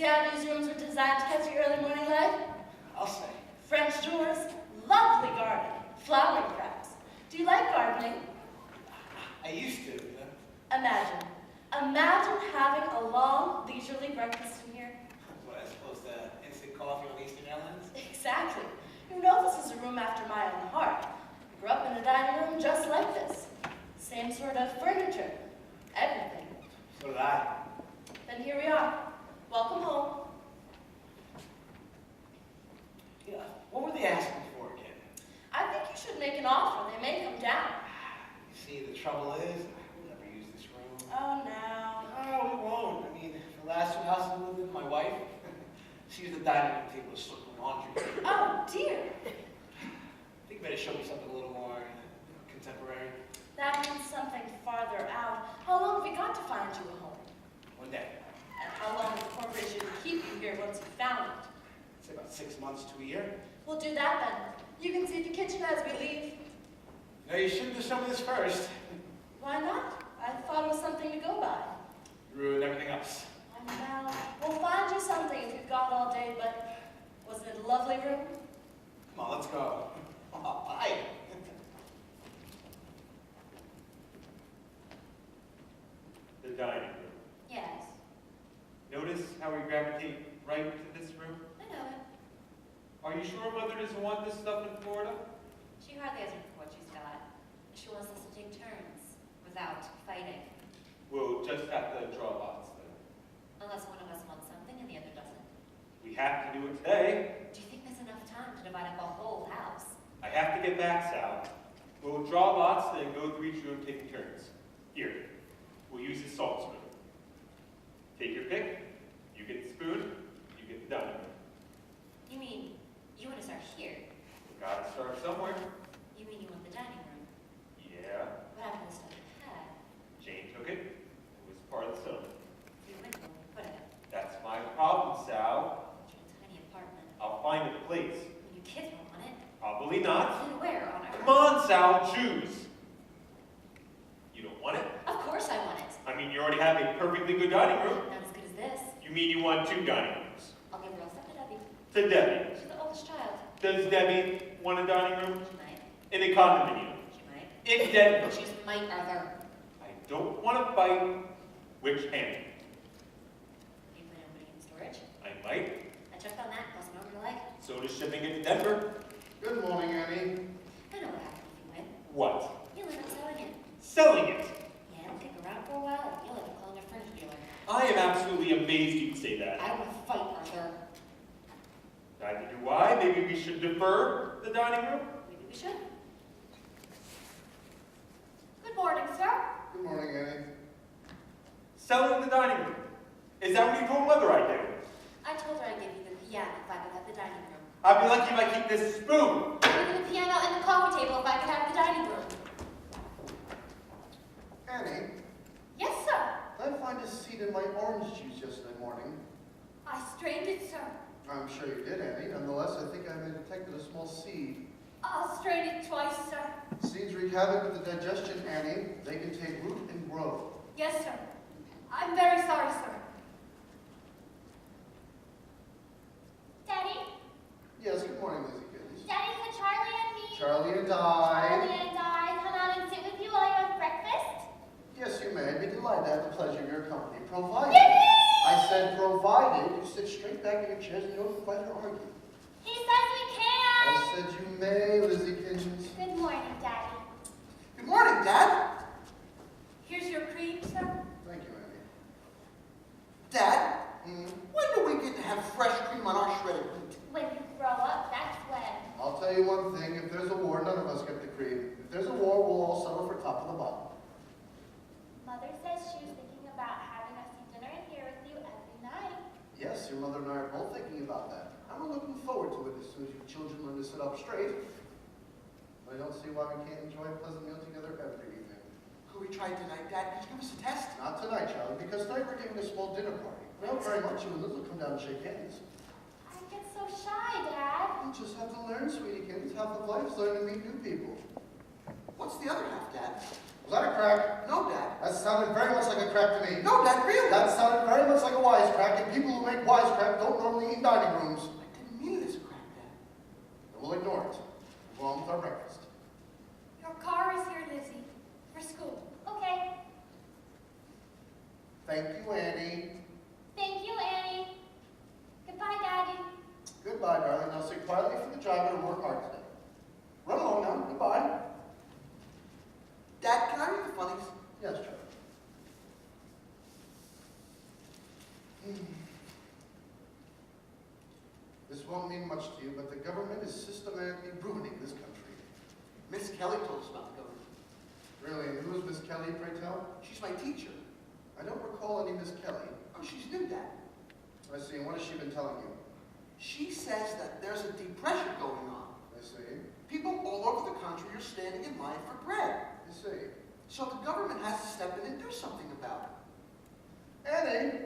see how these rooms were designed to catch your early morning light? I'll say. French doors, lovely garden, flowering cracks. Do you like gardening? I used to. Imagine having a long, leisurely breakfast in here. What, as opposed to instant coffee on Eastern Airlines? Exactly. You know this is a room after my own heart. I grew up in a dining room just like this. Same sort of furniture. Everything. So did I. Then here we are. Welcome home. Yeah, what were they asking for again? I think you should make an offer. They may come down. You see, the trouble is, we'll never use this room. Oh, no. Oh, we won't. I mean, the last two houses we lived in, my wife, she used the dining room table to slip the laundry. Oh, dear. I think you better show me something a little more contemporary. That means something farther out. How long have you got to find you a home? One day. And how long the corporation will keep you here once you found it? I'd say about 6 months to a year. We'll do that then. You can see the kitchen as we leave. No, you shouldn't have shown me this first. Why not? I thought it was something to go by. You ruined everything else. And now, we'll find you something if you've got all day, but wasn't it a lovely room? Come on, let's go. Oh, bye. The dining room. Yes, Notice how we gravitate right to this room? I know it. Are you sure Mother doesn't want this stuff in Florida? She hardly has room for what she's got. She wants us to take turns without fighting. We'll just have to draw lots then. Unless one of us wants something and the other doesn't. We have to do it today. Do you think there's enough time to divide up a whole house? I have to get back, Sal. We'll draw lots, then go through each room taking turns. Here, we'll use the salt spoon. Take your pick. You get the spoon, you get the dining room. You mean you want to start here? We gotta start somewhere. You mean you want the dining room? Yeah. What happened to the stuff you had? Jane took it. It was part of the settlement. You went where we put it. That's my problem, Sal. It's a tiny apartment. I'll find a place. When your kids won't want it. Probably not. Then where on earth? Come on, Sal, choose. You don't want it? Of course I want it. I mean, you already have a perfectly good dining room. Not as good as this. You mean you want 2 dining rooms? I'll give real stuff to Debbie. To Debbie. She's the oldest child. Does Debbie want a dining room? She might. In a condominium. She might. In Denver. She just might, Arthur. I don't want to fight. Which hand? You plan on putting it in storage? I might. I checked on that. Cost an arm and a leg. So does shipping it to Denver. Good morning, Annie. I know what happens if you win. What? You'll end up selling it. Selling it. Yeah, it'll kick around for a while. You'll end up calling a furniture dealer. I am absolutely amazed you can say that. I want to fight, Arthur. Neither do I. Maybe we should defer the dining room? Maybe we should. Good morning, sir. Good morning, Annie. Selling the dining room. Is that what you told Mother I'd do? I told her I'd give you the piano if I could have the dining room. I'd be lucky if I keep this spoon. I'd give you the piano and the coffee table if I could have the dining room. Annie, Yes, sir. did I find a seed in my orange juice yesterday morning? I strained it, sir. I'm sure you did, Annie. Nonetheless, I think I may have detected a small seed. I'll strain it twice, sir. Seeds wreak havoc with the digestion, Annie. They can take root and grow. Yes, sir. I'm very sorry, sir. Daddy? Yes, good morning, Lizzie Kittens. Daddy, could Charlie and me? Charlie and Charlie I. and I come out and sit with you while you're at breakfast? Yes, you may. I'd be delighted to have the pleasure of your company. Provided. Yippee! I said provided you sit straight back in your chairs and you don't fight or argue. He says we can! I said you may, Lizzie Kittens. Good morning, Daddy. Good morning, Dad. Here's your cream, sir. Thank you, Annie. Dad, Hmm? when do we get to have fresh cream on our shredded wheat? When you grow up, that's when. I'll tell you one thing, if there's a war, none of us get the cream. If there's a war, we'll all settle for top of the bottle. Mother says she was thinking about having us eat dinner in here with you every night. Yes, your mother and I are both thinking about that. And we're looking forward to it as soon as you children learn to sit up straight. I don't see why we can't enjoy a pleasant meal together every evening. Could we try tonight, Dad? Could you give us a test? Not tonight, Charlie, because tonight we're giving a small dinner party. Well, very much you and Liz will come down and shake hands. I get so shy, Dad. You just have to learn, sweetie kids. Half of life's learning to meet new people. What's the other half, Dad? that a crack? No, Dad. That sounded very much like a crack to me. No, Dad, really. That sounded very much like a wisecrack, and people who make wisecrack don't normally eat dining rooms. I didn't mean it as a crack, Dad. We'll ignore it. We'll go on with our breakfast. Your car is here, Lizzie. For school. Okay. Thank you, Annie. Thank you, Annie. Goodbye, Daddy. Goodbye, darling. Now sit quietly for the driver and work hard today. Run along now. Goodbye. Dad, can I read the funnies? Yes, Charlie. This won't mean much to you, but the government is systematically ruining this country. Miss Kelly told us about the government. Really, and who is Miss Kelly, pray tell? She's my teacher. I don't recall any Miss Kelly. Oh, she's new, Dad. I see, and what has she been telling you? She says that there's a depression going on. I see. People all over the country are standing in line for bread. I see. So the government has to step in and do something about it. Annie,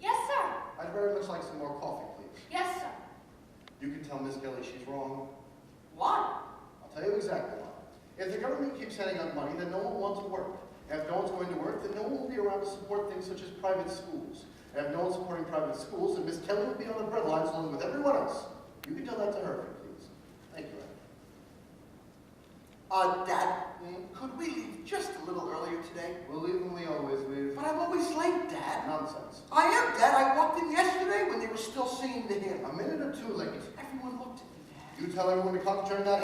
Yes, sir. I'd very much like some more coffee, please. Yes, sir. You can tell Miss Kelly she's wrong. Why? I'll tell you exactly why. If the government keeps handing out money, then no one wants to work. And if no one's going to work, then no one will be around to support things such as private schools. And if no one's supporting private schools, then Miss Kelly will be on the breadlines along with everyone else. You can tell that to her, please. Thank you, Annie. Dad, could we leave just a little earlier today? We'll leave when we always leave. But I'm always late, Dad. Nonsense. I am, Dad. I walked in yesterday when they were still singing the hymn. A minute or two late. Everyone looked at me, Dad. You tell everyone to concentrate on that